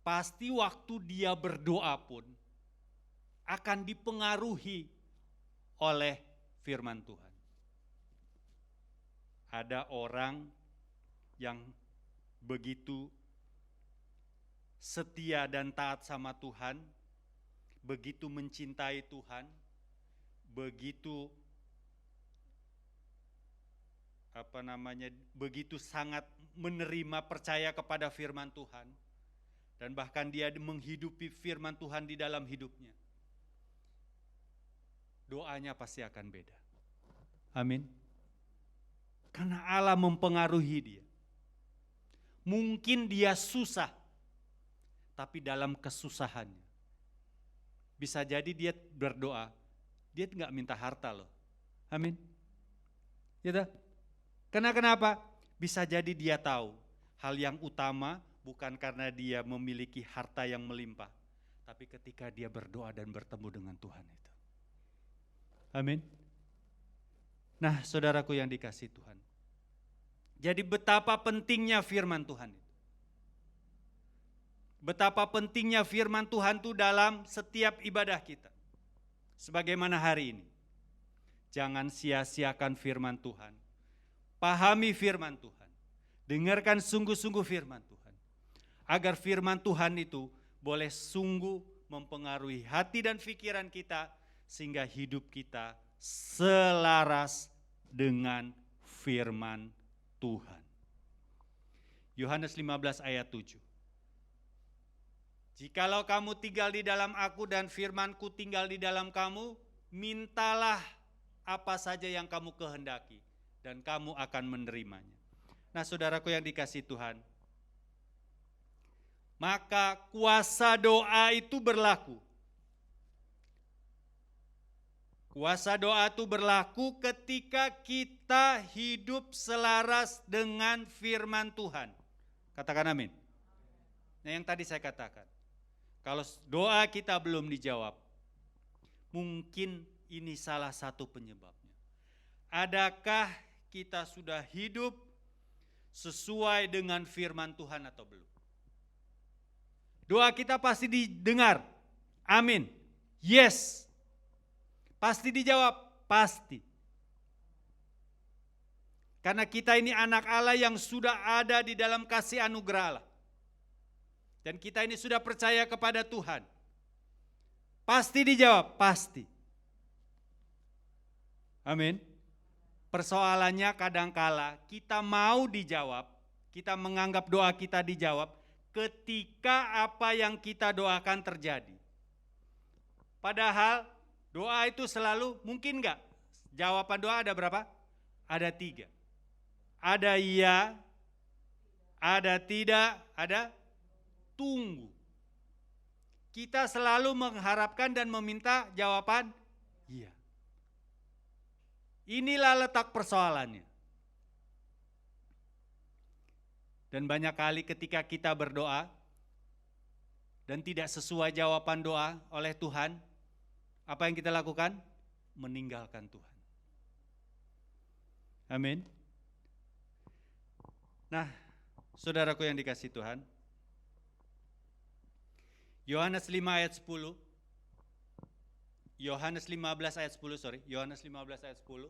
pasti waktu dia berdoa pun akan dipengaruhi oleh firman Tuhan. Ada orang yang begitu setia dan taat sama Tuhan, begitu mencintai Tuhan, begitu begitu sangat menerima, percaya kepada firman Tuhan, dan bahkan dia menghidupi firman Tuhan di dalam hidupnya. Doanya pasti akan beda. Amin. Karena Allah mempengaruhi dia. Mungkin dia susah, tapi dalam kesusahannya Bisa jadi dia berdoa, dia nggak minta harta loh. Amin. Gitu. Karena kenapa? Bisa jadi dia tahu hal yang utama bukan karena dia memiliki harta yang melimpah, tapi ketika dia berdoa dan bertemu dengan Tuhan itu. Amin. Nah, saudaraku yang dikasihi Tuhan. Jadi betapa pentingnya firman Tuhan itu. Betapa pentingnya firman Tuhan itu dalam setiap ibadah kita. Sebagaimana hari ini. Jangan sia-siakan firman Tuhan. Pahami firman Tuhan. Dengarkan sungguh-sungguh firman Tuhan. Agar firman Tuhan itu boleh sungguh mempengaruhi hati dan pikiran kita, sehingga hidup kita selaras dengan firman Tuhan. Yohanes 15 ayat 7. Jikalau kamu tinggal di dalam aku dan firmanku tinggal di dalam kamu, mintalah apa saja yang kamu kehendaki dan kamu akan menerimanya. Nah, saudaraku yang dikasihi Tuhan, maka kuasa doa itu berlaku. Kuasa doa itu berlaku ketika kita hidup selaras dengan firman Tuhan. Katakan amin. Nah, yang tadi saya katakan, kalau doa kita belum dijawab, mungkin ini salah satu penyebabnya. Adakah kita sudah hidup sesuai dengan firman Tuhan atau belum? Doa kita pasti didengar. Amin. Yes. Pasti dijawab. Pasti. Karena kita ini anak Allah yang sudah ada di dalam kasih anugerah Allah. Dan kita ini sudah percaya kepada Tuhan. Pasti dijawab, pasti. Amin. Persoalannya kadangkala kita mau dijawab, kita menganggap doa kita dijawab ketika apa yang kita doakan terjadi. Padahal doa itu selalu, mungkin enggak? Jawaban doa ada berapa? Ada 3. Ada iya, ada tidak, ada tunggu. Kita selalu mengharapkan dan meminta jawaban iya. Inilah letak persoalannya. Dan banyak kali ketika kita berdoa dan tidak sesuai jawaban doa oleh Tuhan, apa yang kita lakukan? Meninggalkan Tuhan. Amin. Nah, saudaraku yang dikasihi Tuhan, Yohanes 5 ayat 10, Yohanes 15 ayat 10, Yohanes 15 ayat 10.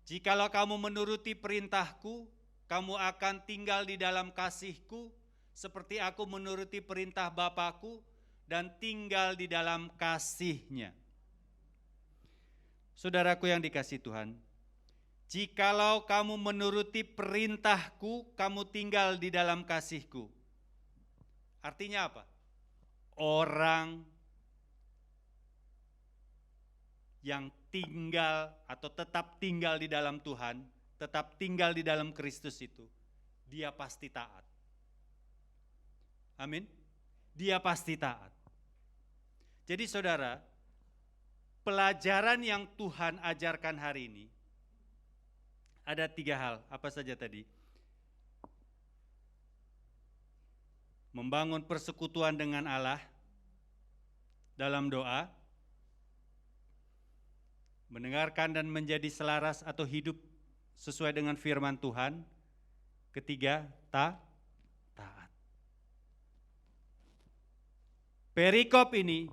Jikalau kamu menuruti perintahku, kamu akan tinggal di dalam kasihku, seperti aku menuruti perintah Bapakku dan tinggal di dalam kasihnya. Saudaraku yang dikasihi Tuhan, jikalau kamu menuruti perintahku, kamu tinggal di dalam kasihku. Artinya apa? Orang yang tinggal atau tetap tinggal di dalam Tuhan, tetap tinggal di dalam Kristus itu, dia pasti taat. Amin. Dia pasti taat. Jadi saudara, pelajaran yang Tuhan ajarkan hari ini, ada 3 hal, apa saja tadi? Membangun persekutuan dengan Allah dalam doa, mendengarkan dan menjadi selaras atau hidup sesuai dengan firman Tuhan. Ketiga, taat. Perikop ini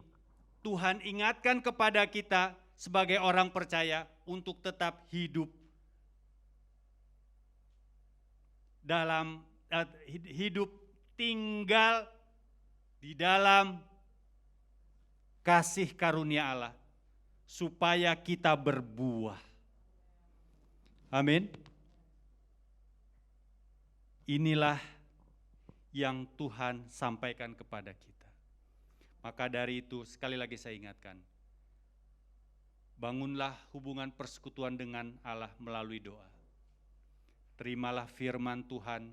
Tuhan ingatkan kepada kita sebagai orang percaya untuk tetap hidup dalam hidup tinggal di dalam kasih karunia Allah supaya kita berbuah. Amin. Inilah yang Tuhan sampaikan kepada kita. Maka dari itu sekali lagi saya ingatkan, bangunlah hubungan persekutuan dengan Allah melalui doa. Terimalah firman Tuhan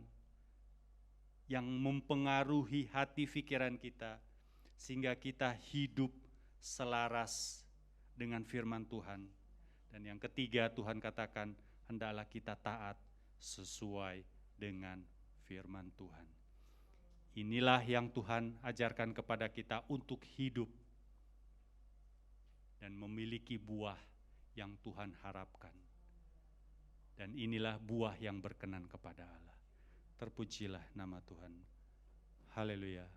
yang mempengaruhi hati pikiran kita, sehingga kita hidup selaras dengan firman Tuhan. Dan yang ketiga, Tuhan katakan, hendaklah kita taat sesuai dengan firman Tuhan. Inilah yang Tuhan ajarkan kepada kita untuk hidup dan memiliki buah yang Tuhan harapkan. Dan inilah buah yang berkenan kepada Allah. Terpujilah nama Tuhan. Haleluya.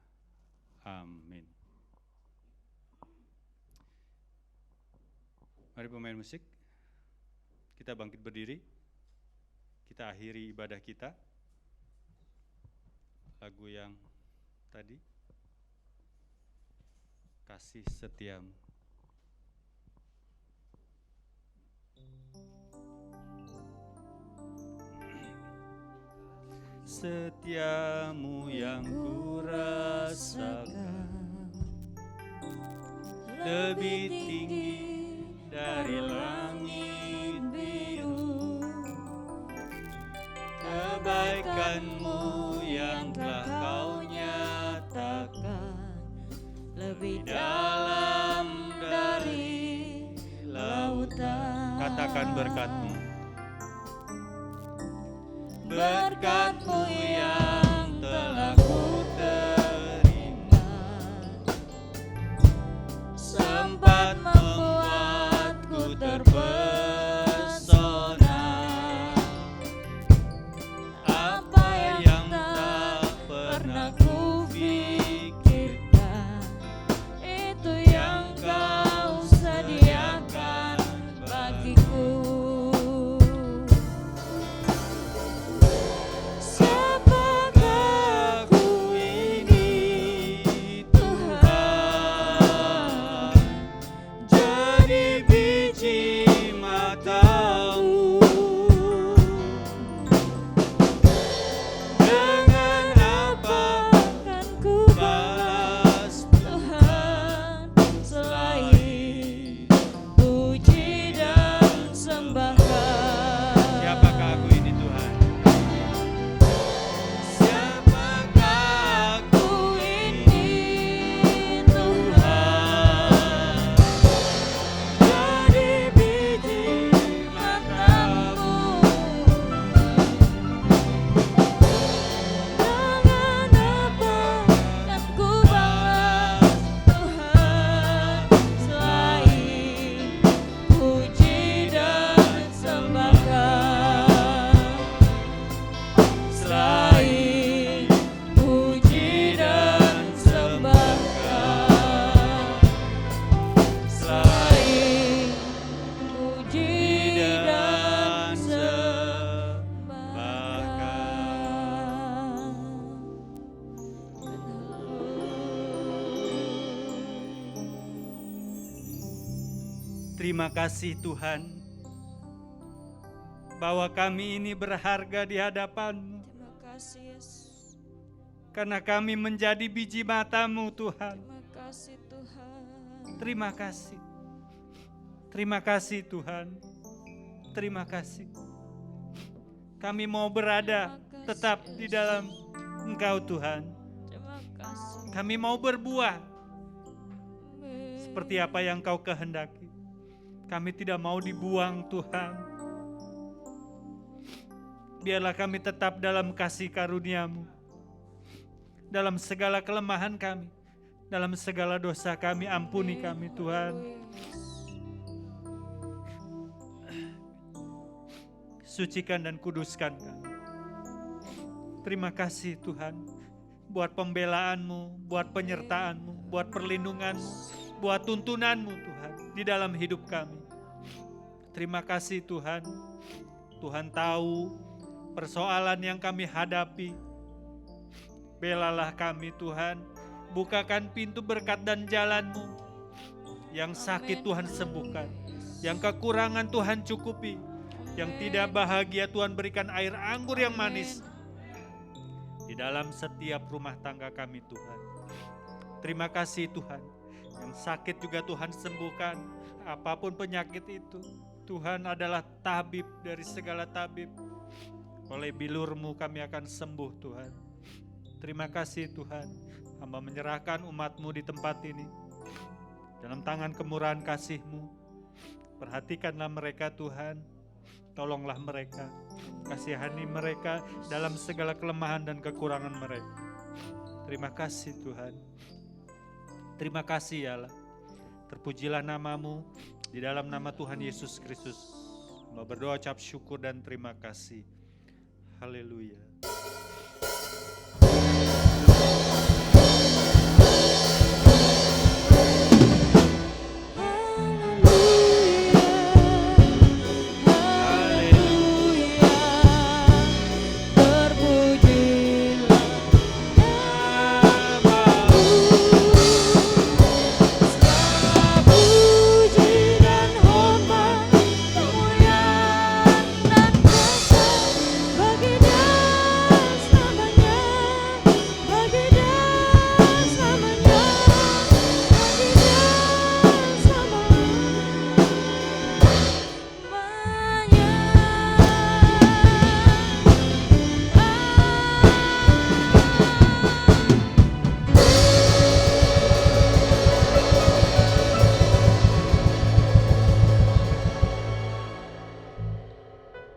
Amin. Mari pemain musik, kita bangkit berdiri. Kita akhiri ibadah kita. Lagu yang tadi, kasih setiamu. Setiamu yang kurasakan lebih tinggi dari langit biru. Kebaikanmu yang telah kau nyatakan lebih dalam dari lautan. Katakan berkat-Mu. Berkat-Mu yang telah ku terima sempat membuatku terpesona. Apa yang tak pernah ku pikirkan, itu yang kau sediakan bagiku. Terima kasih Tuhan, bahwa kami ini berharga di hadapan-Mu. Terima kasih Yesus. Karena kami menjadi biji mata-Mu Tuhan. Terima kasih Tuhan. Terima kasih. Terima kasih Tuhan. Terima kasih. Kami mau berada tetap di dalam Engkau Tuhan. Terima kasih. Kami mau berbuah seperti apa yang Kau kehendaki. Kami tidak mau dibuang Tuhan. Biarlah kami tetap dalam kasih karunia-Mu. Dalam segala kelemahan kami, dalam segala dosa kami, ampuni kami Tuhan. Sucikan dan kuduskan kami. Terima kasih Tuhan, buat pembelaan-Mu, buat penyertaan-Mu, buat perlindungan-Mu, buat tuntunan-Mu Tuhan di dalam hidup kami. Terima kasih Tuhan. Tuhan tahu persoalan yang kami hadapi. Belalah kami Tuhan, bukakan pintu berkat dan jalan-Mu. Yang sakit Tuhan sembuhkan, yang kekurangan Tuhan cukupi, yang tidak bahagia Tuhan berikan air anggur yang manis di dalam setiap rumah tangga kami Tuhan. Terima kasih Tuhan, yang sakit juga Tuhan sembuhkan, apapun penyakit itu. Tuhan adalah tabib dari segala tabib. Oleh bilur-Mu kami akan sembuh Tuhan. Terima kasih Tuhan, hamba menyerahkan umat-Mu di tempat ini. Dalam tangan kemurahan kasih-Mu, perhatikanlah mereka Tuhan, tolonglah mereka, kasihani mereka dalam segala kelemahan dan kekurangan mereka. Terima kasih Tuhan, terima kasih ya Allah. Terpujilah nama-Mu, di dalam nama Tuhan Yesus Kristus. Mau berdoa, ucap syukur dan terima kasih. Haleluya.